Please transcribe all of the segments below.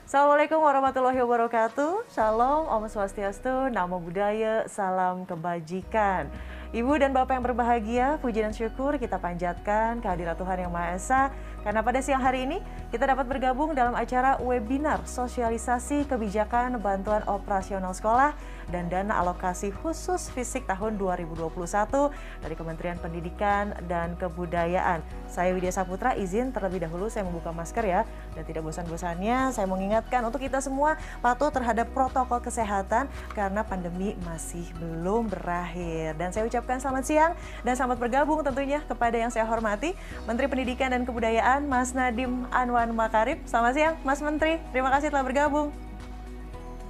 Assalamualaikum warahmatullahi wabarakatuh. Shalom, Om Swastiastu, Namo Buddhaya, salam kebajikan. Ibu dan Bapak yang berbahagia, puji dan syukur kita panjatkan kehadirat Tuhan Yang Maha Esa. Karena pada siang hari ini kita dapat bergabung dalam acara webinar sosialisasi kebijakan bantuan operasional sekolah dan dana alokasi khusus fisik tahun 2021 dari Kementerian Pendidikan dan Kebudayaan. Saya Widya Saputra, izin terlebih dahulu saya membuka masker ya. Dan tidak bosan-bosannya saya mengingatkan untuk kita semua patuh terhadap protokol kesehatan karena pandemi masih belum berakhir. Dan saya ucapkan selamat siang dan selamat bergabung tentunya kepada yang saya hormati Menteri Pendidikan dan Kebudayaan Mas Nadiem Anwan Makarim. Selamat siang Mas Menteri, terima kasih telah bergabung.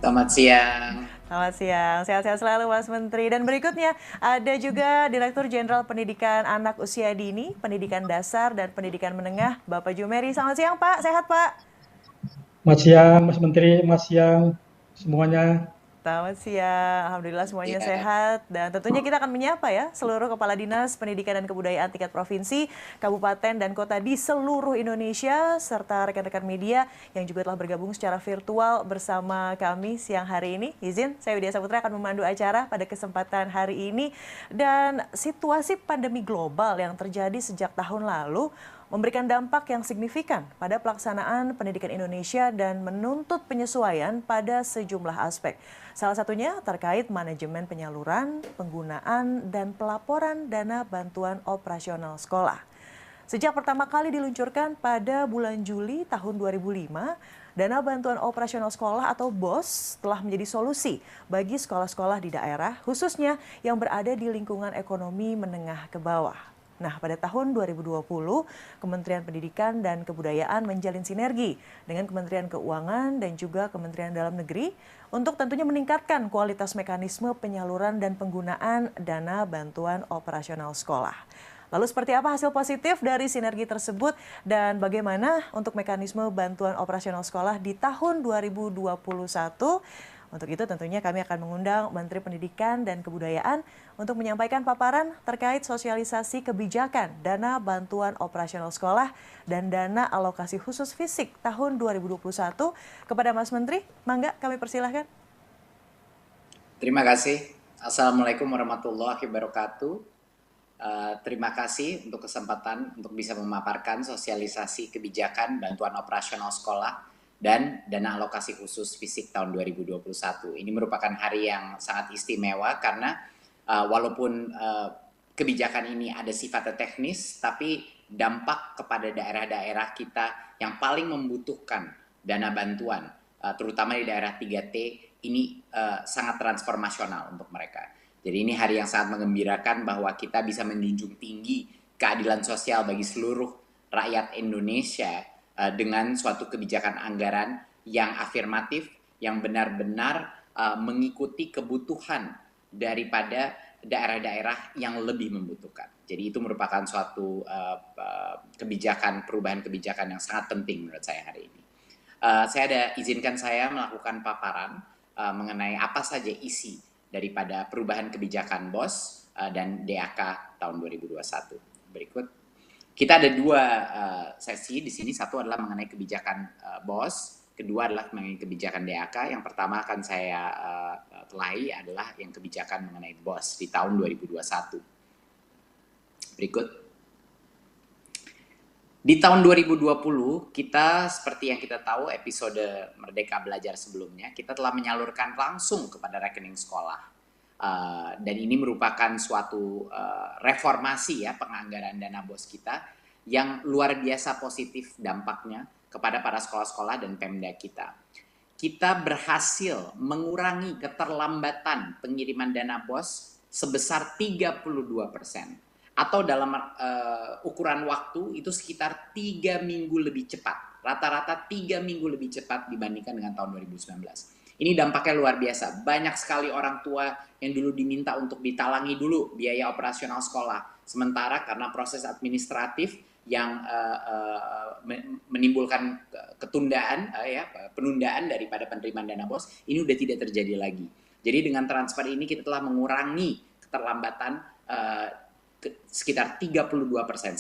Selamat siang. Selamat siang, sehat-sehat selalu Mas Menteri. Dan berikutnya ada juga Direktur Jenderal Pendidikan Anak Usia Dini, Pendidikan Dasar dan Pendidikan Menengah, Bapak Jumeri. Selamat siang Pak, sehat Pak? Selamat siang Mas Menteri, Mas siang semuanya. Selamat siang, Alhamdulillah semuanya Ya, sehat. Dan tentunya kita akan menyapa ya seluruh Kepala Dinas Pendidikan dan Kebudayaan tingkat provinsi, kabupaten, dan kota di seluruh Indonesia, serta rekan-rekan media yang juga telah bergabung secara virtual bersama kami siang hari ini. Izin, saya Widya Saputra akan memandu acara pada kesempatan hari ini. Dan situasi pandemi global yang terjadi sejak tahun lalu memberikan dampak yang signifikan pada pelaksanaan pendidikan Indonesia dan menuntut penyesuaian pada sejumlah aspek. Salah satunya terkait manajemen penyaluran, penggunaan, dan pelaporan dana bantuan operasional sekolah. Sejak pertama kali diluncurkan pada bulan Juli tahun 2005, dana bantuan operasional sekolah atau BOS telah menjadi solusi bagi sekolah-sekolah di daerah, khususnya yang berada di lingkungan ekonomi menengah ke bawah. Nah, pada tahun 2020, Kementerian Pendidikan dan Kebudayaan menjalin sinergi dengan Kementerian Keuangan dan juga Kementerian Dalam Negeri untuk tentunya meningkatkan kualitas mekanisme penyaluran dan penggunaan dana bantuan operasional sekolah. Lalu seperti apa hasil positif dari sinergi tersebut dan bagaimana untuk mekanisme bantuan operasional sekolah di tahun 2021? Untuk itu tentunya kami akan mengundang Menteri Pendidikan dan Kebudayaan untuk menyampaikan paparan terkait sosialisasi kebijakan dana bantuan operasional sekolah dan dana alokasi khusus fisik tahun 2021 kepada Mas Menteri. Mangga kami persilahkan. terima kasih. Assalamualaikum warahmatullahi wabarakatuh. Terima kasih untuk kesempatan untuk bisa memaparkan sosialisasi kebijakan bantuan operasional sekolah dan dana alokasi khusus fisik tahun 2021. Ini merupakan hari yang sangat istimewa karena walaupun kebijakan ini ada sifatnya teknis, tapi dampak kepada daerah-daerah kita yang paling membutuhkan dana bantuan, terutama di daerah 3T, ini sangat transformasional untuk mereka. Jadi ini hari yang sangat mengembirakan bahwa kita bisa menjunjung tinggi keadilan sosial bagi seluruh rakyat Indonesia dengan suatu kebijakan anggaran yang afirmatif, yang benar-benar mengikuti kebutuhan daripada daerah-daerah yang lebih membutuhkan. Jadi itu merupakan suatu perubahan kebijakan yang sangat penting menurut saya hari ini. Izinkan saya melakukan paparan mengenai apa saja isi daripada perubahan kebijakan BOS dan DAK tahun 2021. Berikut. Kita ada dua sesi di sini. Satu adalah mengenai kebijakan BOS, kedua adalah mengenai kebijakan DAK. Yang pertama akan saya telahi adalah yang kebijakan mengenai BOS di tahun 2021. Berikut. Di tahun 2020, kita seperti yang kita tahu episode Merdeka Belajar sebelumnya, kita telah menyalurkan langsung kepada rekening sekolah. Dan ini merupakan suatu reformasi ya penganggaran dana BOS kita yang luar biasa positif dampaknya kepada para sekolah-sekolah dan Pemda kita. Kita berhasil mengurangi keterlambatan pengiriman dana BOS sebesar 32%. Atau dalam ukuran waktu itu sekitar 3 minggu lebih cepat. Rata-rata 3 minggu lebih cepat dibandingkan dengan tahun 2019. Ini dampaknya luar biasa. Banyak sekali orang tua yang dulu diminta untuk ditalangi dulu biaya operasional sekolah. Sementara karena proses administratif yang menimbulkan ketundaan, penundaan daripada penerimaan dana BOS, ini udah tidak terjadi lagi. Jadi dengan transfer ini kita telah mengurangi keterlambatan sekitar 32%,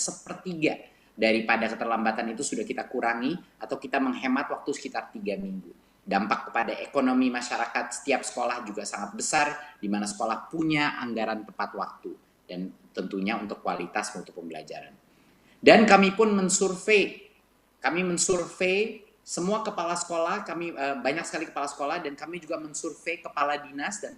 sepertiga daripada keterlambatan itu sudah kita kurangi atau kita menghemat waktu sekitar 3 minggu. Dampak kepada ekonomi masyarakat setiap sekolah juga sangat besar, di mana sekolah punya anggaran tepat waktu dan tentunya untuk kualitas mutu pembelajaran. Dan kami pun mensurvei semua kepala sekolah, banyak sekali kepala sekolah, dan kami juga mensurvei kepala dinas dan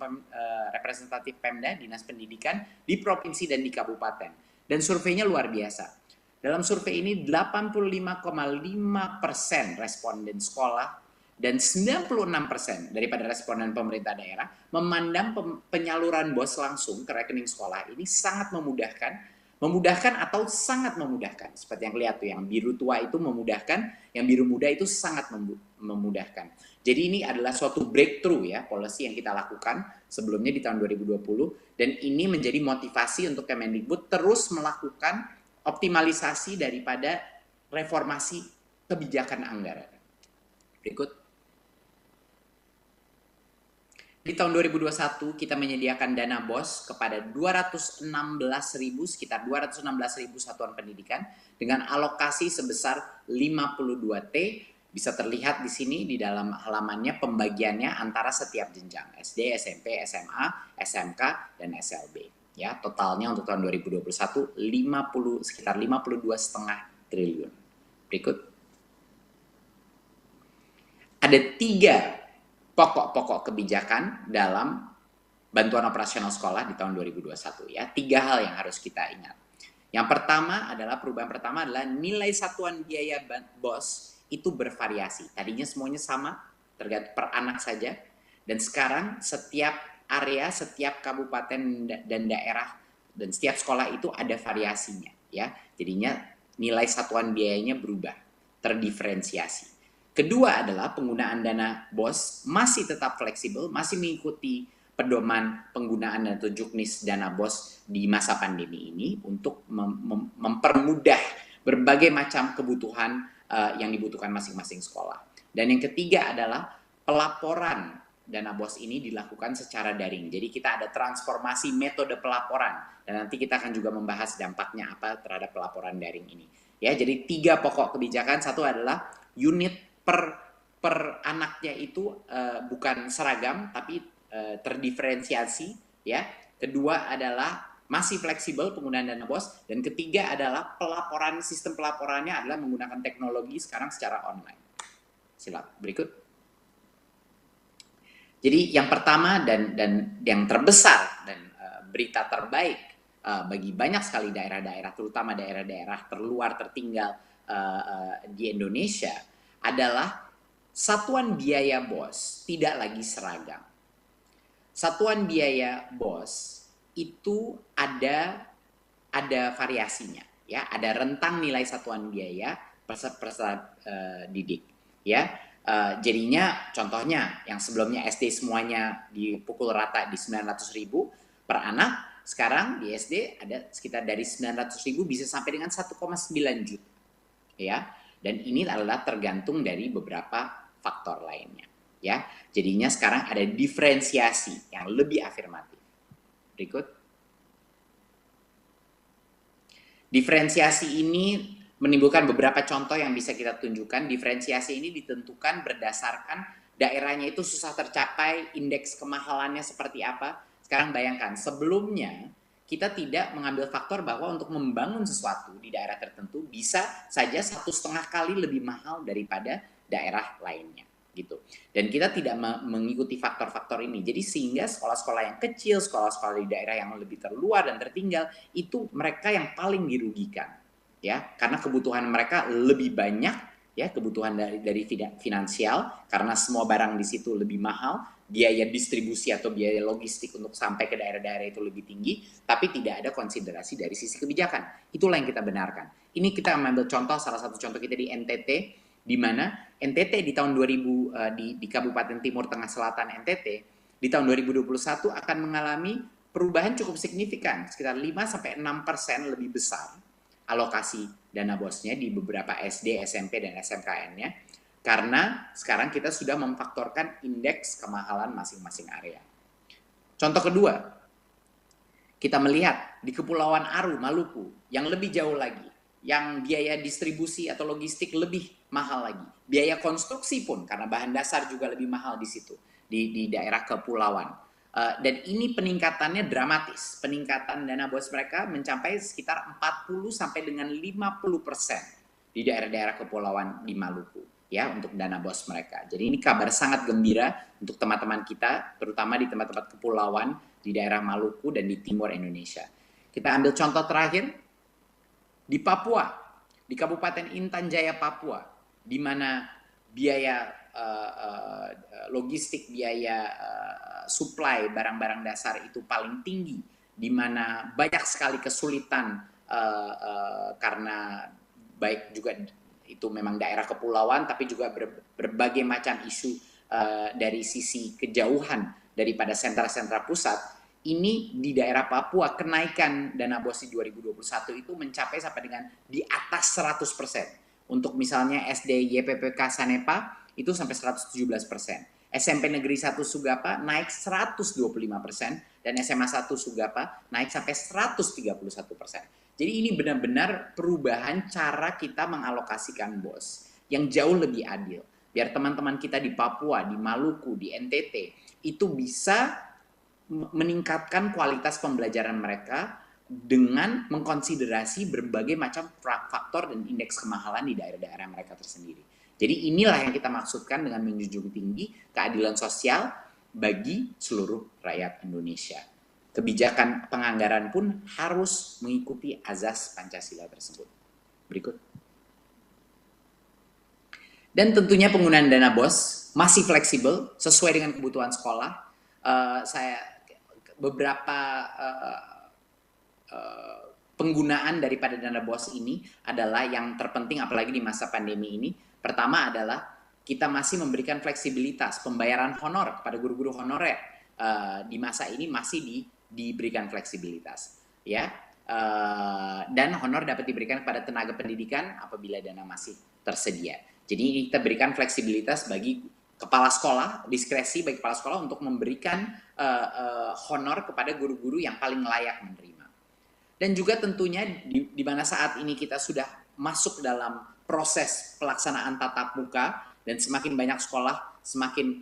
representatif Pemda, dinas pendidikan di provinsi dan di kabupaten. Dan surveinya luar biasa. Dalam survei ini 85,5% responden sekolah dan 96% daripada responden pemerintah daerah memandang penyaluran BOS langsung ke rekening sekolah ini sangat memudahkan atau sangat memudahkan. Seperti yang kelihatan tuh, yang biru tua itu memudahkan, yang biru muda itu sangat memudahkan. Jadi ini adalah suatu breakthrough ya, policy yang kita lakukan sebelumnya di tahun 2020, dan ini menjadi motivasi untuk Kemendikbud terus melakukan optimalisasi daripada reformasi kebijakan anggaran. Berikut. Di tahun 2021 kita menyediakan dana BOS kepada sekitar 216.000 satuan pendidikan dengan alokasi sebesar 52 T. Bisa terlihat di sini di dalam halamannya pembagiannya antara setiap jenjang SD, SMP, SMA, SMK, dan SLB. Ya, totalnya untuk tahun 2021 sekitar 52,5 triliun. Berikut. Ada 3 pokok-pokok kebijakan dalam bantuan operasional sekolah di tahun 2021 ya. 3 hal yang harus kita ingat. Yang pertama adalah nilai satuan biaya BOS itu bervariasi. Tadinya semuanya sama, tergantung per anak saja, dan sekarang setiap area, setiap kabupaten dan daerah dan setiap sekolah itu ada variasinya ya. Jadinya nilai satuan biayanya berubah, terdiferensiasi. Kedua adalah penggunaan dana BOS masih tetap fleksibel, masih mengikuti pedoman penggunaan atau juknis dana BOS di masa pandemi ini untuk mempermudah berbagai macam kebutuhan yang dibutuhkan masing-masing sekolah. Dan yang ketiga adalah pelaporan dana BOS ini dilakukan secara daring. Jadi kita ada transformasi metode pelaporan, dan nanti kita akan juga membahas dampaknya apa terhadap pelaporan daring ini. Ya, jadi 3 pokok kebijakan. Satu adalah unit per anaknya itu bukan seragam tapi terdiferensiasi ya. Kedua adalah masih fleksibel penggunaan dana BOS, dan ketiga adalah sistem pelaporannya adalah menggunakan teknologi sekarang secara online. Silakan berikut. Jadi yang pertama dan yang terbesar dan berita terbaik bagi banyak sekali daerah-daerah, terutama daerah-daerah terluar tertinggal di Indonesia, adalah satuan biaya BOS tidak lagi seragam. Satuan biaya BOS itu ada variasinya, ya, ada rentang nilai satuan biaya peserta didik, ya. Jadinya contohnya yang sebelumnya SD semuanya dipukul rata di 900.000 per anak, sekarang di SD ada sekitar dari 900.000 bisa sampai dengan 1,9 juta, ya. Dan ini adalah tergantung dari beberapa faktor lainnya, ya. Jadinya sekarang ada diferensiasi yang lebih afirmatif. Berikut. Diferensiasi ini menimbulkan beberapa contoh yang bisa kita tunjukkan. Diferensiasi ini ditentukan berdasarkan daerahnya itu susah tercapai, indeks kemahalannya seperti apa. Sekarang bayangkan, sebelumnya kita tidak mengambil faktor bahwa untuk membangun sesuatu di daerah tertentu bisa saja 1,5 kali lebih mahal daripada daerah lainnya, gitu. Dan kita tidak mengikuti faktor-faktor ini. Jadi sehingga sekolah-sekolah yang kecil, sekolah-sekolah di daerah yang lebih terluar dan tertinggal, itu mereka yang paling dirugikan, ya, karena kebutuhan mereka lebih banyak, ya, kebutuhan dari finansial, karena semua barang di situ lebih mahal, biaya distribusi atau biaya logistik untuk sampai ke daerah-daerah itu lebih tinggi, tapi tidak ada konsiderasi dari sisi kebijakan. Itulah yang kita benarkan. Ini kita mengambil contoh, salah satu contoh kita di NTT, di mana NTT di tahun 2000 di Kabupaten Timur Tengah Selatan NTT di tahun 2021 akan mengalami perubahan cukup signifikan, sekitar 5-6% lebih besar alokasi dana BOS-nya di beberapa SD, SMP, dan SMKN-nya, karena sekarang kita sudah memfaktorkan indeks kemahalan masing-masing area. Contoh kedua, kita melihat di Kepulauan Aru, Maluku, yang lebih jauh lagi. yang biaya distribusi atau logistik lebih mahal lagi. Biaya konstruksi pun, karena bahan dasar juga lebih mahal di situ, di daerah kepulauan. Dan ini peningkatannya dramatis. Peningkatan dana BOS mereka mencapai sekitar 40 sampai dengan 50% di daerah-daerah kepulauan di Maluku, ya, untuk dana BOS mereka. Jadi ini kabar sangat gembira untuk teman-teman kita, terutama di tempat-tempat kepulauan di daerah Maluku dan di timur Indonesia. Kita ambil contoh terakhir di Papua, di Kabupaten Intan Jaya, Papua, di mana biaya logistik, biaya supply barang-barang dasar itu paling tinggi, di mana banyak sekali kesulitan karena baik juga itu memang daerah kepulauan, tapi juga berbagai macam isu dari sisi kejauhan daripada sentra-sentra pusat. Ini di daerah Papua kenaikan dana BOS di 2021 itu mencapai sampai dengan di atas 100%. Untuk misalnya SD YPPK Sanepa itu sampai 117%. SMP Negeri 1 Sugapa naik 125% dan SMA 1 Sugapa naik sampai 131%. Jadi ini benar-benar perubahan cara kita mengalokasikan BOS yang jauh lebih adil. Biar teman-teman kita di Papua, di Maluku, di NTT itu bisa meningkatkan kualitas pembelajaran mereka dengan mengkonsiderasi berbagai macam faktor dan indeks kemahalan di daerah-daerah mereka tersendiri. Jadi inilah yang kita maksudkan dengan menjunjung tinggi keadilan sosial bagi seluruh rakyat Indonesia. Kebijakan penganggaran pun harus mengikuti azas Pancasila tersebut. Berikut. Dan tentunya penggunaan dana BOS masih fleksibel sesuai dengan kebutuhan sekolah. Beberapa penggunaan daripada dana BOS ini adalah yang terpenting apalagi di masa pandemi ini. Pertama adalah kita masih memberikan fleksibilitas pembayaran honor kepada guru-guru honorer di masa ini masih diberikan fleksibilitas, ya. Dan honor dapat diberikan kepada tenaga pendidikan apabila dana masih tersedia. Jadi kita berikan fleksibilitas bagi kepala sekolah, diskresi bagi kepala sekolah untuk memberikan honor kepada guru-guru yang paling layak menerima. Dan juga tentunya di mana saat ini kita sudah masuk dalam proses pelaksanaan tatap muka dan semakin banyak sekolah, semakin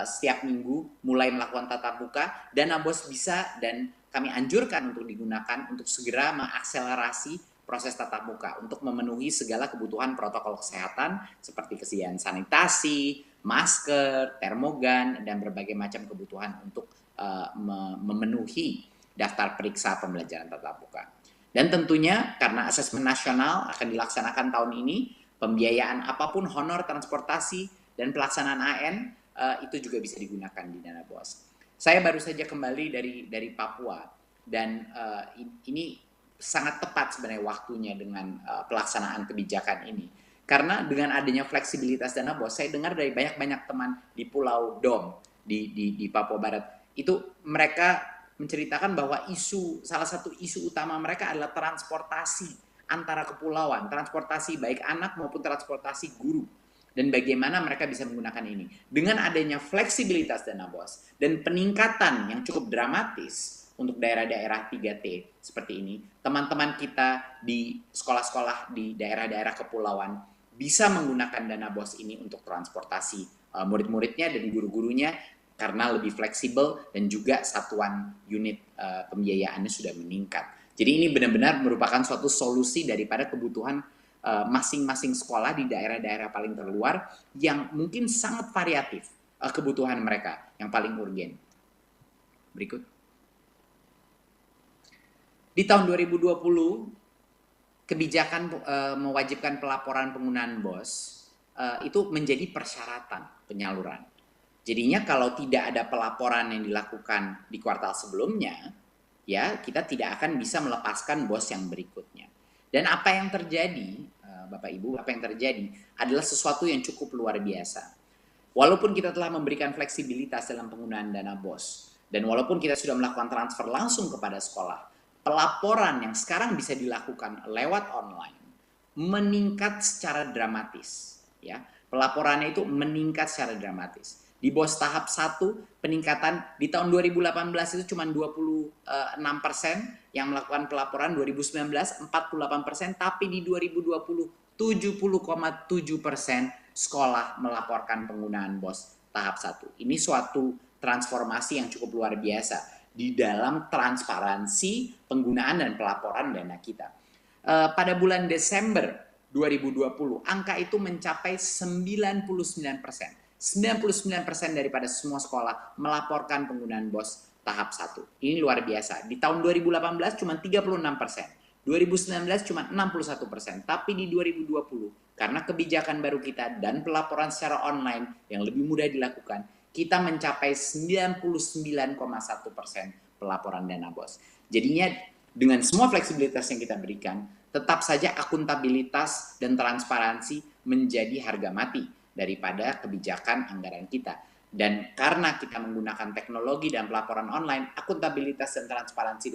setiap minggu mulai melakukan tatap muka, dana BOS bisa dan kami anjurkan untuk digunakan untuk segera mengakselerasi proses tatap muka untuk memenuhi segala kebutuhan protokol kesehatan seperti kesediaan sanitasi, masker, termogan, dan berbagai macam kebutuhan untuk memenuhi daftar periksa pembelajaran tatap muka. Dan tentunya karena asesmen nasional akan dilaksanakan tahun ini, pembiayaan apapun honor transportasi dan pelaksanaan AN itu juga bisa digunakan di dana BOS. Saya baru saja kembali dari Papua dan ini sangat tepat sebenarnya waktunya dengan pelaksanaan kebijakan ini. Karena dengan adanya fleksibilitas dana BOS, saya dengar dari banyak-banyak teman di Pulau Dom, di Papua Barat, itu mereka menceritakan bahwa salah satu isu utama mereka adalah transportasi antara kepulauan, transportasi baik anak maupun transportasi guru. Dan bagaimana mereka bisa menggunakan ini. Dengan adanya fleksibilitas dana BOS dan peningkatan yang cukup dramatis untuk daerah-daerah 3T seperti ini, teman-teman kita di sekolah-sekolah di daerah-daerah kepulauan bisa menggunakan dana BOS ini untuk transportasi murid-muridnya dan guru-gurunya karena lebih fleksibel dan juga satuan unit pembiayaannya sudah meningkat. Jadi ini benar-benar merupakan suatu solusi daripada kebutuhan masing-masing sekolah di daerah-daerah paling terluar yang mungkin sangat variatif kebutuhan mereka yang paling urgen. Berikut. Di tahun 2020, kebijakan mewajibkan pelaporan penggunaan BOS itu menjadi persyaratan penyaluran. Jadinya kalau tidak ada pelaporan yang dilakukan di kuartal sebelumnya, ya kita tidak akan bisa melepaskan BOS yang berikutnya. Dan apa yang terjadi, Bapak Ibu, apa yang terjadi adalah sesuatu yang cukup luar biasa. Walaupun kita telah memberikan fleksibilitas dalam penggunaan dana BOS, dan walaupun kita sudah melakukan transfer langsung kepada sekolah, pelaporan yang sekarang bisa dilakukan lewat online meningkat secara dramatis. Ya, pelaporannya itu meningkat secara dramatis. Di BOS tahap 1 peningkatan di tahun 2018 itu cuma 26%, yang melakukan pelaporan 2019 48%, tapi di 2020 70,7% sekolah melaporkan penggunaan BOS tahap 1. Ini suatu transformasi yang cukup luar biasa di dalam transparansi penggunaan dan pelaporan dana kita. Pada bulan Desember 2020, angka itu mencapai 99%. 99% daripada semua sekolah melaporkan penggunaan BOS tahap 1. Ini luar biasa. Di tahun 2018 cuma 36%. 2019 cuma 61%, tapi di 2020 karena kebijakan baru kita dan pelaporan secara online yang lebih mudah dilakukan, kita mencapai 99,1% pelaporan dana BOS. Jadinya dengan semua fleksibilitas yang kita berikan, tetap saja akuntabilitas dan transparansi menjadi harga mati daripada kebijakan anggaran kita. Dan karena kita menggunakan teknologi dan pelaporan online, akuntabilitas dan transparansi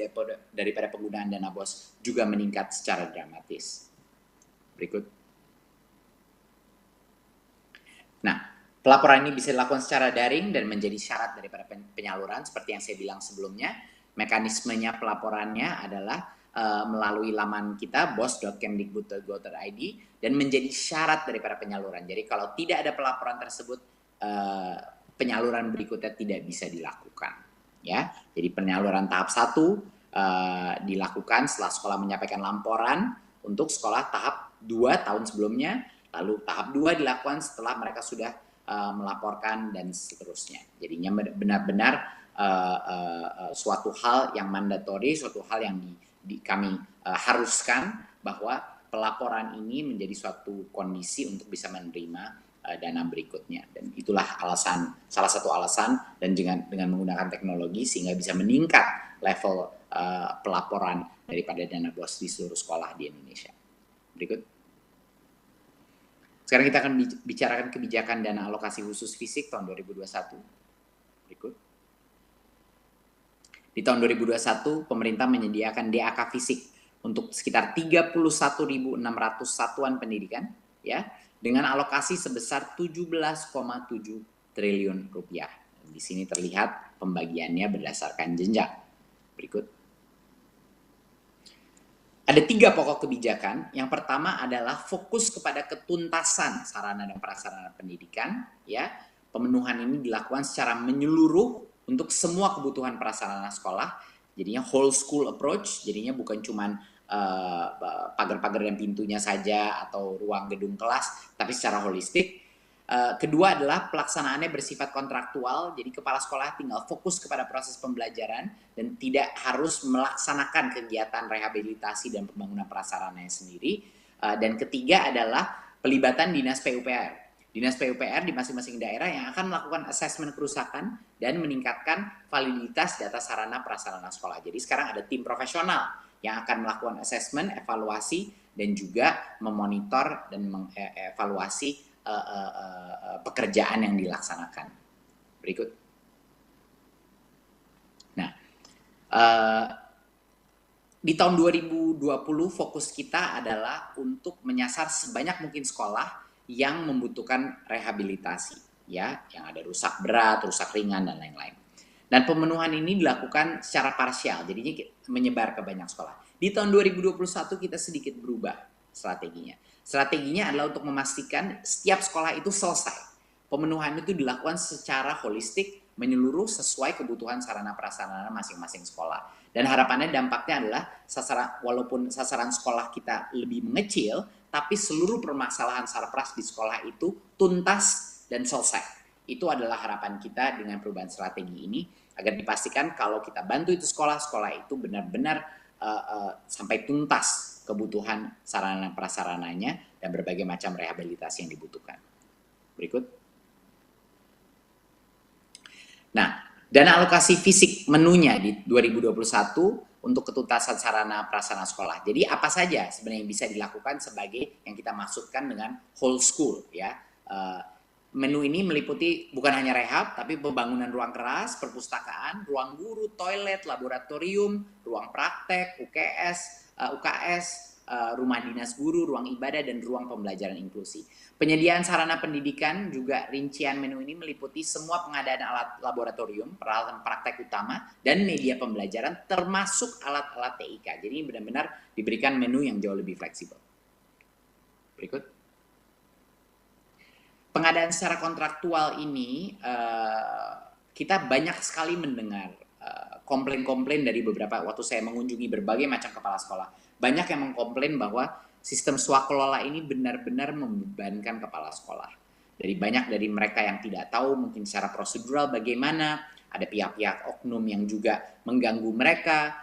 daripada penggunaan dana BOS juga meningkat secara dramatis. Berikut. Nah, pelaporan ini bisa dilakukan secara daring dan menjadi syarat daripada penyaluran. Seperti yang saya bilang sebelumnya, mekanismenya pelaporannya adalah melalui laman kita bos.kemdikbud.go.id dan menjadi syarat daripada penyaluran. Jadi kalau tidak ada pelaporan tersebut, penyaluran berikutnya tidak bisa dilakukan, ya. Jadi penyaluran tahap 1 dilakukan setelah sekolah menyampaikan laporan untuk sekolah tahap 2 tahun sebelumnya, lalu tahap 2 dilakukan setelah mereka sudah melaporkan dan seterusnya. Jadinya benar-benar suatu hal yang mandatori, suatu hal yang kami haruskan bahwa pelaporan ini menjadi suatu kondisi untuk bisa menerima dana berikutnya, dan itulah salah satu alasan dan dengan menggunakan teknologi sehingga bisa meningkat level pelaporan daripada dana BOS di seluruh sekolah di Indonesia. Berikut. Sekarang kita akan bicarakan kebijakan dana alokasi khusus fisik tahun 2021. Berikut. Di tahun 2021 pemerintah menyediakan DAK fisik untuk sekitar 31.600 satuan pendidikan, ya, dengan alokasi sebesar 17,7 triliun rupiah. Di sini terlihat pembagiannya berdasarkan jenjang. Berikut. Ada 3 pokok kebijakan. Yang pertama adalah fokus kepada ketuntasan sarana dan prasarana pendidikan. Ya, pemenuhan ini dilakukan secara menyeluruh untuk semua kebutuhan prasarana sekolah. Jadinya whole school approach. Jadinya bukan cuman pagar-pagar dan pintunya saja atau ruang gedung kelas, tapi secara holistik. Kedua adalah pelaksanaannya bersifat kontraktual, jadi kepala sekolah tinggal fokus kepada proses pembelajaran dan tidak harus melaksanakan kegiatan rehabilitasi dan pembangunan prasarananya sendiri. Dan ketiga adalah pelibatan Dinas PUPR. Dinas PUPR di masing-masing daerah yang akan melakukan asesmen kerusakan dan meningkatkan validitas data sarana prasarana sekolah. Jadi sekarang ada tim profesional yang akan melakukan asesmen, evaluasi, dan juga memonitor dan mengevaluasi pekerjaan yang dilaksanakan. Berikut. Nah, di tahun 2020 fokus kita adalah untuk menyasar sebanyak mungkin sekolah yang membutuhkan rehabilitasi, ya, yang ada rusak berat, rusak ringan, dan lain-lain. Dan pemenuhan ini dilakukan secara parsial, jadinya menyebar ke banyak sekolah. Di tahun 2021 kita sedikit berubah strateginya. Strateginya adalah untuk memastikan setiap sekolah itu selesai. Pemenuhan itu dilakukan secara holistik, menyeluruh sesuai kebutuhan sarana prasarana masing-masing sekolah. Dan harapannya dampaknya adalah walaupun sasaran sekolah kita lebih mengecil, tapi seluruh permasalahan sarpras di sekolah itu tuntas dan selesai. Itu adalah harapan kita dengan perubahan strategi ini, agar dipastikan kalau kita bantu itu sekolah itu benar-benar sampai tuntas kebutuhan sarana prasarananya dan berbagai macam rehabilitasi yang dibutuhkan. Berikut. Nah, dana alokasi fisik menunya di 2021 untuk ketuntasan sarana prasarana sekolah. Jadi apa saja sebenarnya yang bisa dilakukan sebagai yang kita maksudkan dengan whole school, ya. Menu ini meliputi bukan hanya rehab, tapi pembangunan ruang kelas, perpustakaan, ruang guru, toilet, laboratorium, ruang praktek, UKS, rumah dinas guru, ruang ibadah, dan ruang pembelajaran inklusi. Penyediaan sarana pendidikan juga rincian menu ini meliputi semua pengadaan alat laboratorium, peralatan praktek utama, dan media pembelajaran termasuk alat-alat TIK. Jadi ini benar-benar diberikan menu yang jauh lebih fleksibel. Berikut. Pengadaan secara kontraktual ini kita banyak sekali mendengar komplain-komplain dari beberapa waktu saya mengunjungi berbagai macam kepala sekolah. Banyak yang mengkomplain bahwa sistem swakelola ini benar-benar membebankan kepala sekolah. Banyak dari mereka yang tidak tahu mungkin secara prosedural bagaimana, ada pihak-pihak oknum yang juga mengganggu mereka.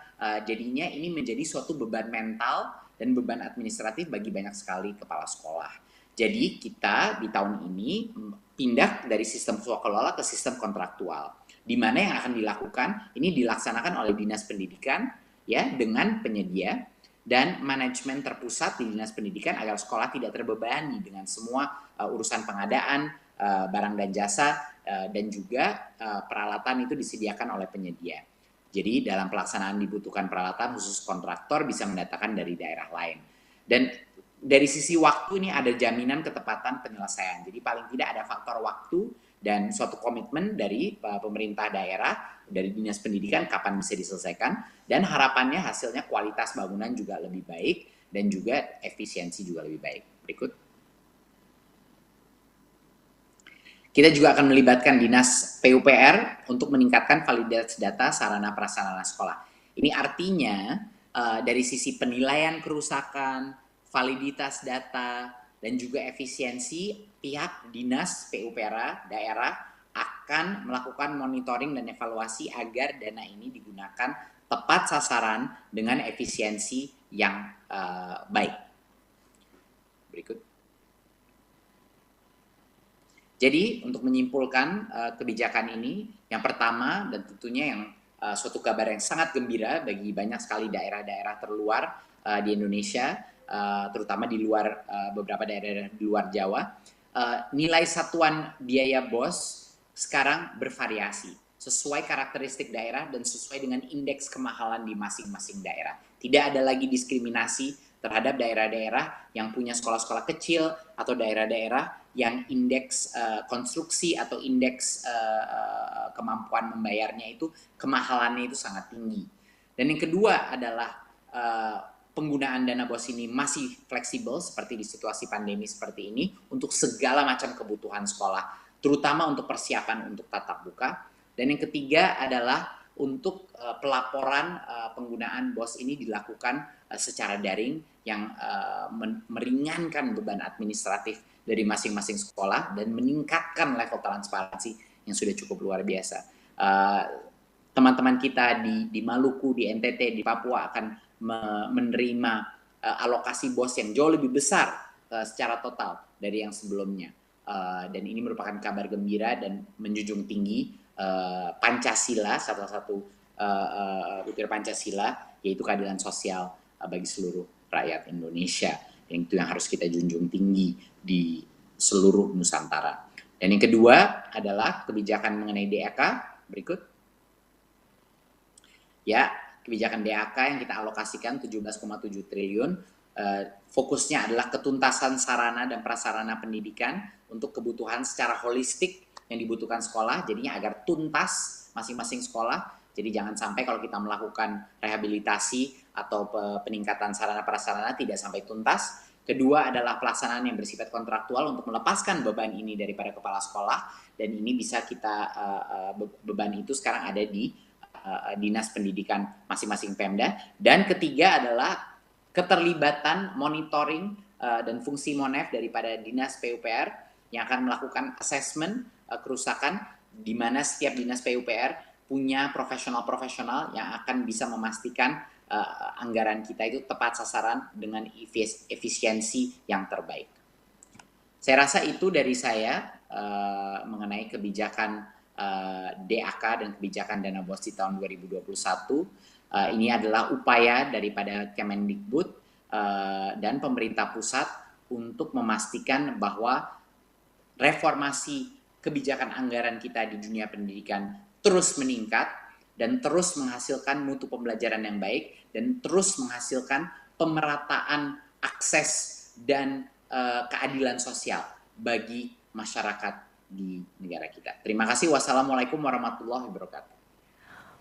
Jadinya ini menjadi suatu beban mental dan beban administratif bagi banyak sekali kepala sekolah. Jadi kita di tahun ini pindah dari sistem swakelola ke sistem kontraktual, di mana yang akan dilakukan ini dilaksanakan oleh Dinas Pendidikan ya dengan penyedia dan manajemen terpusat di Dinas Pendidikan agar sekolah tidak terbebani dengan semua urusan pengadaan barang dan jasa dan juga peralatan itu disediakan oleh penyedia. Jadi dalam pelaksanaan dibutuhkan peralatan khusus kontraktor bisa mendatangkan dari daerah lain. Dan dari sisi waktu ini ada jaminan ketepatan penyelesaian. Jadi paling tidak ada faktor waktu dan suatu komitmen dari pemerintah daerah, dari Dinas Pendidikan kapan bisa diselesaikan, dan harapannya hasilnya kualitas bangunan juga lebih baik dan juga efisiensi juga lebih baik. Berikut. Kita juga akan melibatkan Dinas PUPR untuk meningkatkan validitas data sarana prasarana sekolah. Ini artinya dari sisi penilaian kerusakan, validitas data, dan juga efisiensi, pihak Dinas PUPR daerah akan melakukan monitoring dan evaluasi agar dana ini digunakan tepat sasaran dengan efisiensi yang baik. Berikut. Jadi untuk menyimpulkan kebijakan ini, yang pertama dan tentunya yang suatu kabar yang sangat gembira bagi banyak sekali daerah-daerah terluar di Indonesia, terutama di luar beberapa daerah di luar Jawa, nilai satuan biaya BOS sekarang bervariasi sesuai karakteristik daerah dan sesuai dengan indeks kemahalan di masing-masing daerah. Tidak ada lagi diskriminasi terhadap daerah-daerah yang punya sekolah-sekolah kecil atau daerah-daerah yang indeks konstruksi atau indeks kemampuan membayarnya itu kemahalannya itu sangat tinggi. Dan yang kedua adalah penggunaan dana BOS ini masih fleksibel seperti di situasi pandemi seperti ini untuk segala macam kebutuhan sekolah, terutama untuk persiapan untuk tatap muka. Dan yang ketiga adalah untuk pelaporan penggunaan BOS ini dilakukan secara daring yang meringankan beban administratif dari masing-masing sekolah dan meningkatkan level transparansi yang sudah cukup luar biasa. Teman-teman kita di Maluku, di NTT, di Papua akan menerima alokasi BOS yang jauh lebih besar secara total dari yang sebelumnya. Dan ini merupakan kabar gembira dan menjunjung tinggi Pancasila, salah satu butir Pancasila, yaitu keadilan sosial bagi seluruh rakyat Indonesia. Yang itu yang harus kita junjung tinggi di seluruh Nusantara. Dan yang kedua adalah kebijakan mengenai DAK. Berikut. Ya, kebijakan DAK yang kita alokasikan 17,7 triliun. Fokusnya adalah ketuntasan sarana dan prasarana pendidikan untuk kebutuhan secara holistik yang dibutuhkan sekolah, jadinya agar tuntas masing-masing sekolah. Jadi jangan sampai kalau kita melakukan rehabilitasi atau peningkatan sarana prasarana tidak sampai tuntas. Kedua adalah pelaksanaan yang bersifat kontraktual untuk melepaskan beban ini daripada kepala sekolah, dan ini bisa kita beban itu sekarang ada di Dinas Pendidikan masing-masing Pemda. Dan ketiga adalah keterlibatan monitoring dan fungsi MONEF daripada Dinas PUPR yang akan melakukan assessment kerusakan, di mana setiap Dinas PUPR punya profesional-profesional yang akan bisa memastikan anggaran kita itu tepat sasaran dengan efisiensi yang terbaik. Saya rasa itu dari saya mengenai kebijakan DAK dan kebijakan dana BOS di tahun 2021. Ini adalah upaya daripada Kemendikbud dan pemerintah pusat untuk memastikan bahwa reformasi kebijakan anggaran kita di dunia pendidikan terus meningkat dan terus menghasilkan mutu pembelajaran yang baik dan terus menghasilkan pemerataan akses dan keadilan sosial bagi masyarakat di negara kita. Terima kasih. Wassalamualaikum warahmatullahi wabarakatuh.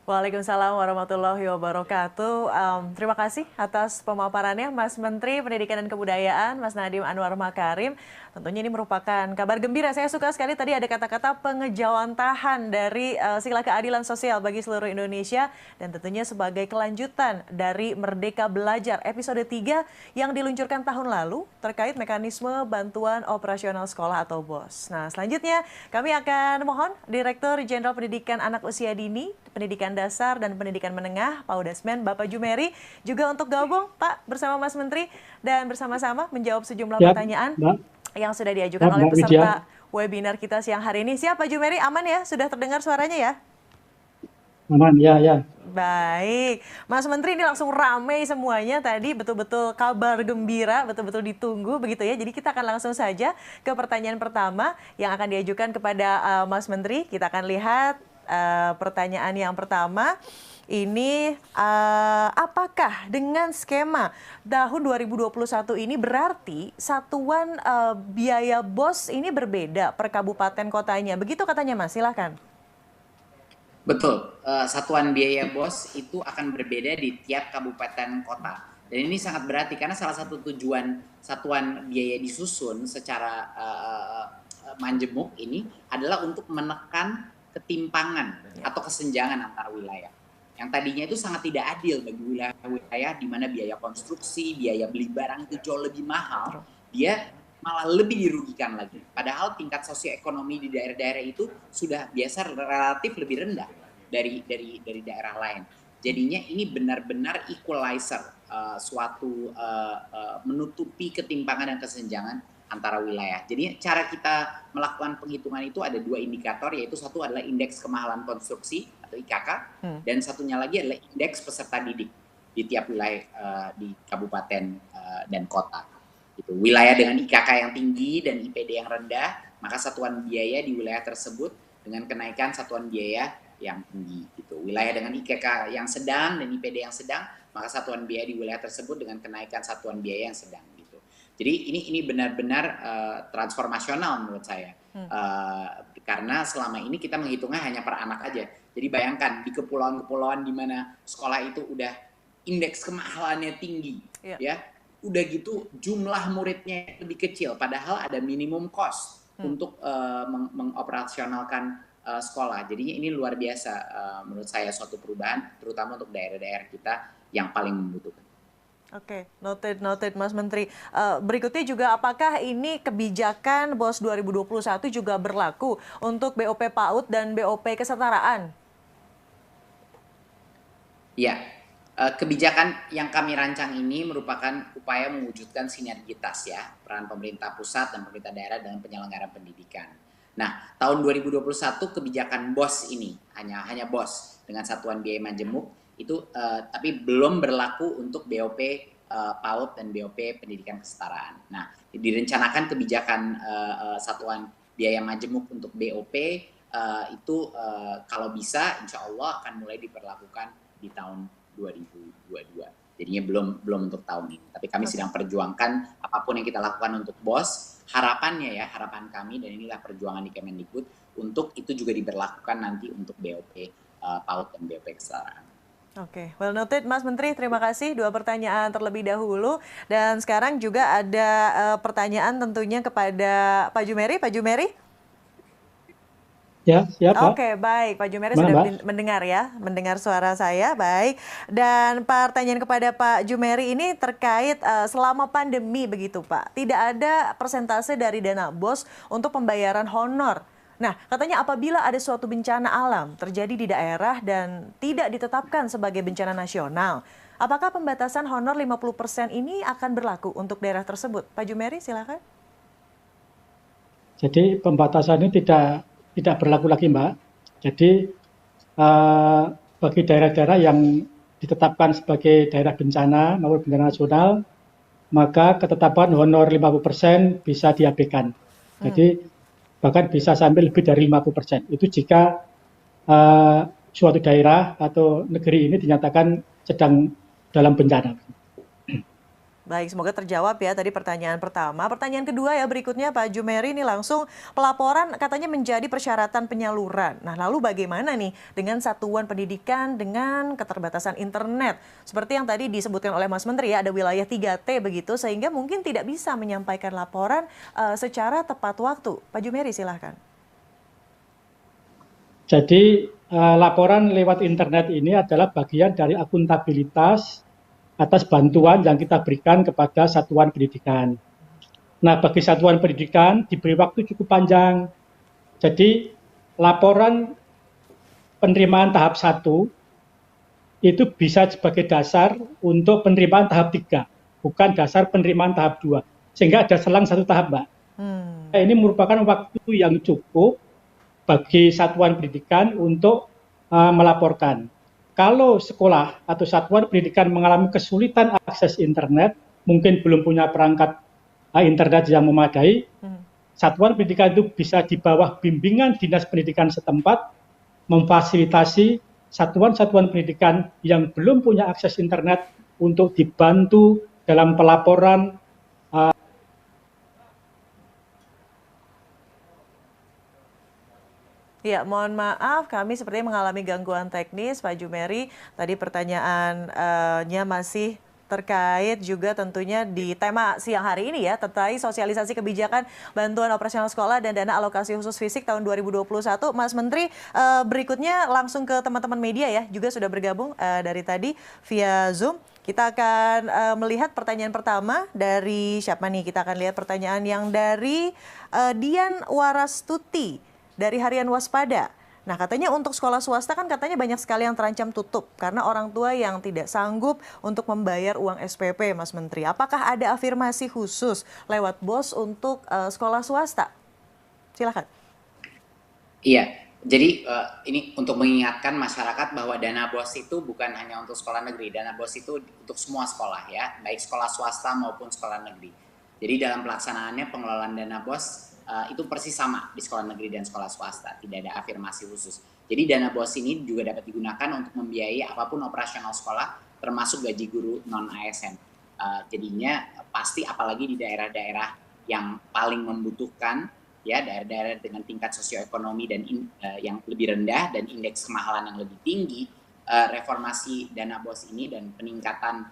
Waalaikumsalam warahmatullahi wabarakatuh. Terima kasih atas pemaparannya Mas Menteri Pendidikan dan Kebudayaan, Mas Nadiem Anwar Makarim. Tentunya ini merupakan kabar gembira. Saya suka sekali tadi ada kata-kata pengejawantahan dari sila keadilan sosial bagi seluruh Indonesia dan tentunya sebagai kelanjutan dari Merdeka Belajar episode 3 yang diluncurkan tahun lalu terkait mekanisme bantuan operasional sekolah atau BOS. Nah, selanjutnya kami akan mohon Direktur Jenderal Pendidikan Anak Usia Dini, Pendidikan Dasar dan Pendidikan Menengah, Paudasmen, Bapak Jumeri, juga untuk gabung, Pak, bersama Mas Menteri dan bersama-sama menjawab sejumlah pertanyaan yang sudah diajukan oleh peserta webinar kita siang hari ini. Siapa Jumeri? Aman ya? Sudah terdengar suaranya ya? Aman, ya. Baik, Mas Menteri, ini langsung ramai semuanya tadi, betul-betul kabar gembira, betul-betul ditunggu begitu ya. Jadi kita akan langsung saja ke pertanyaan pertama yang akan diajukan kepada Mas Menteri. Kita akan lihat pertanyaan yang pertama. Ini apakah dengan skema tahun 2021 ini berarti satuan biaya BOS ini berbeda per kabupaten kotanya? Begitu katanya Mas, silahkan. Betul, satuan biaya BOS itu akan berbeda di tiap kabupaten kota. Dan ini sangat berarti karena salah satu tujuan satuan biaya disusun secara manjemuk ini adalah untuk menekan ketimpangan atau kesenjangan antar wilayah. Yang tadinya itu sangat tidak adil bagi wilayah-wilayah di mana biaya konstruksi, biaya beli barang itu jauh lebih mahal, dia malah lebih dirugikan lagi. Padahal tingkat sosioekonomi di daerah-daerah itu sudah biasa relatif lebih rendah dari daerah lain. Jadinya ini benar-benar equalizer, suatu menutupi ketimpangan dan kesenjangan antara wilayah. Jadi cara kita melakukan penghitungan itu ada dua indikator, yaitu satu adalah indeks kemahalan konstruksi atau IKK, dan satunya lagi adalah indeks peserta didik di tiap wilayah di kabupaten dan kota. Gitu. Wilayah dengan IKK yang tinggi dan IPD yang rendah, maka satuan biaya di wilayah tersebut dengan kenaikan satuan biaya yang tinggi. Gitu. Wilayah dengan IKK yang sedang dan IPD yang sedang, maka satuan biaya di wilayah tersebut dengan kenaikan satuan biaya yang sedang. Jadi ini benar-benar transformasional menurut saya, karena selama ini kita menghitungnya hanya per anak aja. Jadi bayangkan di kepulauan-kepulauan di mana sekolah itu udah indeks kemahalannya tinggi, ya, udah gitu jumlah muridnya lebih kecil, padahal ada minimum cost untuk mengoperasionalkan sekolah. Jadinya ini luar biasa menurut saya suatu perubahan, terutama untuk daerah-daerah kita yang paling membutuhkan. Oke, noted Mas Menteri. Berikutnya juga apakah ini kebijakan BOS 2021 juga berlaku untuk BOP PAUD dan BOP kesetaraan? Ya, kebijakan yang kami rancang ini merupakan upaya mewujudkan sinergitas ya, peran pemerintah pusat dan pemerintah daerah dengan penyelenggaraan pendidikan. Nah, tahun 2021 kebijakan BOS ini hanya BOS dengan satuan biaya majemuk itu tapi belum berlaku untuk BOP PAUD dan BOP pendidikan kesetaraan. Nah, direncanakan kebijakan satuan biaya majemuk untuk BOP itu kalau bisa insya Allah akan mulai diperlakukan di tahun 2022. Jadinya belum untuk tahun ini. Tapi kami sedang perjuangkan apapun yang kita lakukan untuk BOS, harapan kami dan inilah perjuangan di Kemendikbud untuk itu juga diberlakukan nanti untuk BOP PAUD dan BOP kesetaraan. Oke, well noted Mas Menteri, terima kasih. Dua pertanyaan terlebih dahulu. Dan sekarang juga ada pertanyaan tentunya kepada Pak Jumeri. Pak Jumeri? Ya, siapa? Oke, baik. Pak Jumeri sudah mendengar ya, mendengar suara saya, baik. Dan pertanyaan kepada Pak Jumeri ini terkait selama pandemi begitu Pak. Tidak ada persentase dari dana BOS untuk pembayaran honor. Nah, katanya apabila ada suatu bencana alam terjadi di daerah dan tidak ditetapkan sebagai bencana nasional, apakah pembatasan honor 50% ini akan berlaku untuk daerah tersebut? Pak Jumeri, silakan. Jadi pembatasan ini tidak berlaku lagi, Mbak. Jadi bagi daerah-daerah yang ditetapkan sebagai daerah bencana maupun bencana nasional, maka ketetapan honor 50% bisa diabaikan. Jadi bahkan bisa sampai lebih dari 50%. Itu jika suatu daerah atau negeri ini dinyatakan sedang dalam bencana. Baik, semoga terjawab ya tadi pertanyaan pertama. Pertanyaan kedua ya berikutnya Pak Jumeri, ini langsung pelaporan katanya menjadi persyaratan penyaluran. Nah lalu bagaimana nih dengan satuan pendidikan dengan keterbatasan internet? Seperti yang tadi disebutkan oleh Mas Menteri ya, ada wilayah 3T begitu sehingga mungkin tidak bisa menyampaikan laporan secara tepat waktu. Pak Jumeri silahkan. Jadi laporan lewat internet ini adalah bagian dari akuntabilitas atas bantuan yang kita berikan kepada satuan pendidikan. Nah, bagi satuan pendidikan diberi waktu cukup panjang. Jadi, laporan penerimaan tahap 1 itu bisa sebagai dasar untuk penerimaan tahap 3, bukan dasar penerimaan tahap 2. Sehingga ada selang 1 tahap, Mbak. Ini merupakan waktu yang cukup bagi satuan pendidikan untuk melaporkan. Kalau sekolah atau satuan pendidikan mengalami kesulitan akses internet, mungkin belum punya perangkat internet yang memadai, satuan pendidikan itu bisa di bawah bimbingan dinas pendidikan setempat memfasilitasi satuan-satuan pendidikan yang belum punya akses internet untuk dibantu dalam pelaporan Ya, mohon maaf kami sepertinya mengalami gangguan teknis Pak Jumeri. Tadi pertanyaannya masih terkait juga tentunya di tema siang hari ini ya, terkait sosialisasi kebijakan bantuan operasional sekolah dan dana alokasi khusus fisik tahun 2021. Mas Menteri, berikutnya langsung ke teman-teman media ya, juga sudah bergabung dari tadi via Zoom. Kita akan melihat pertanyaan pertama dari siapa nih? Kita akan lihat pertanyaan yang dari Dian Warastuti dari Harian Waspada. Nah katanya untuk sekolah swasta kan katanya banyak sekali yang terancam tutup karena orang tua yang tidak sanggup untuk membayar uang SPP, Mas Menteri. Apakah ada afirmasi khusus lewat BOS untuk sekolah swasta? Silakan. Iya, jadi ini untuk mengingatkan masyarakat bahwa dana BOS itu bukan hanya untuk sekolah negeri, dana BOS itu untuk semua sekolah ya, baik sekolah swasta maupun sekolah negeri. Jadi dalam pelaksanaannya pengelolaan dana BOS itu persis sama di sekolah negeri dan sekolah swasta, tidak ada afirmasi khusus. Jadi dana BOS ini juga dapat digunakan untuk membiayai apapun operasional sekolah, termasuk gaji guru non-ASN. Jadinya pasti apalagi di daerah-daerah yang paling membutuhkan, ya daerah-daerah dengan tingkat sosioekonomi dan yang lebih rendah dan indeks kemahalan yang lebih tinggi, reformasi dana BOS ini dan peningkatan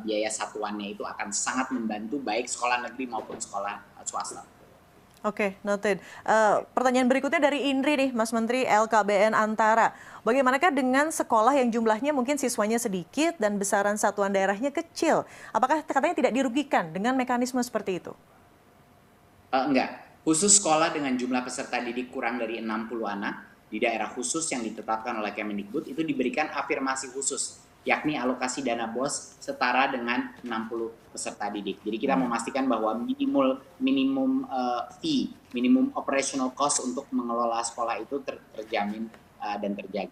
biaya satuannya itu akan sangat membantu baik sekolah negeri maupun sekolah swasta. Oke, noted. Pertanyaan berikutnya dari Indri nih, Mas Menteri, LKBN Antara. Bagaimanakah dengan sekolah yang jumlahnya mungkin siswanya sedikit dan besaran satuan daerahnya kecil? Apakah katanya tidak dirugikan dengan mekanisme seperti itu? Enggak. Khusus sekolah dengan jumlah peserta didik kurang dari 60 anak di daerah khusus yang ditetapkan oleh Kemendikbud itu diberikan afirmasi khusus, yakni alokasi dana BOS setara dengan 60 peserta didik. Jadi kita memastikan bahwa minimum fee, minimum operational cost untuk mengelola sekolah itu terjamin dan terjaga.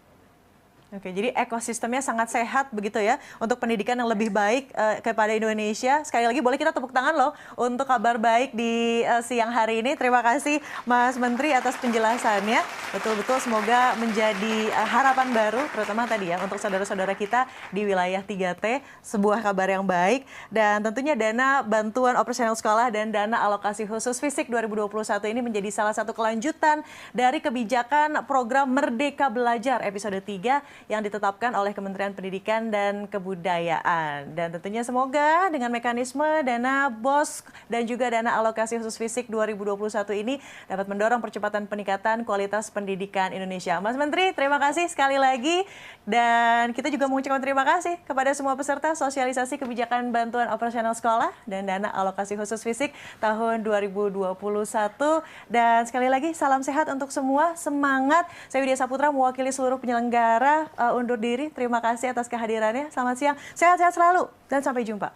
Oke, jadi ekosistemnya sangat sehat begitu ya untuk pendidikan yang lebih baik kepada Indonesia. Sekali lagi boleh kita tepuk tangan loh untuk kabar baik di siang hari ini. Terima kasih Mas Menteri atas penjelasannya. Betul-betul semoga menjadi harapan baru terutama tadi ya untuk saudara-saudara kita di wilayah 3T. Sebuah kabar yang baik dan tentunya dana bantuan operasional sekolah dan dana alokasi khusus fisik 2021 ini menjadi salah satu kelanjutan dari kebijakan program Merdeka Belajar episode 3 yang ditetapkan oleh Kementerian Pendidikan dan Kebudayaan. Dan tentunya semoga dengan mekanisme dana BOS dan juga dana alokasi khusus fisik 2021 ini dapat mendorong percepatan peningkatan kualitas pendidikan Indonesia. Mas Menteri, terima kasih sekali lagi. Dan kita juga mengucapkan terima kasih kepada semua peserta sosialisasi kebijakan bantuan operasional sekolah dan dana alokasi khusus fisik tahun 2021. Dan sekali lagi salam sehat untuk semua, semangat. Saya Widya Saputra mewakili seluruh penyelenggara undur diri. Terima kasih atas kehadirannya. Selamat siang. Sehat-sehat selalu dan sampai jumpa.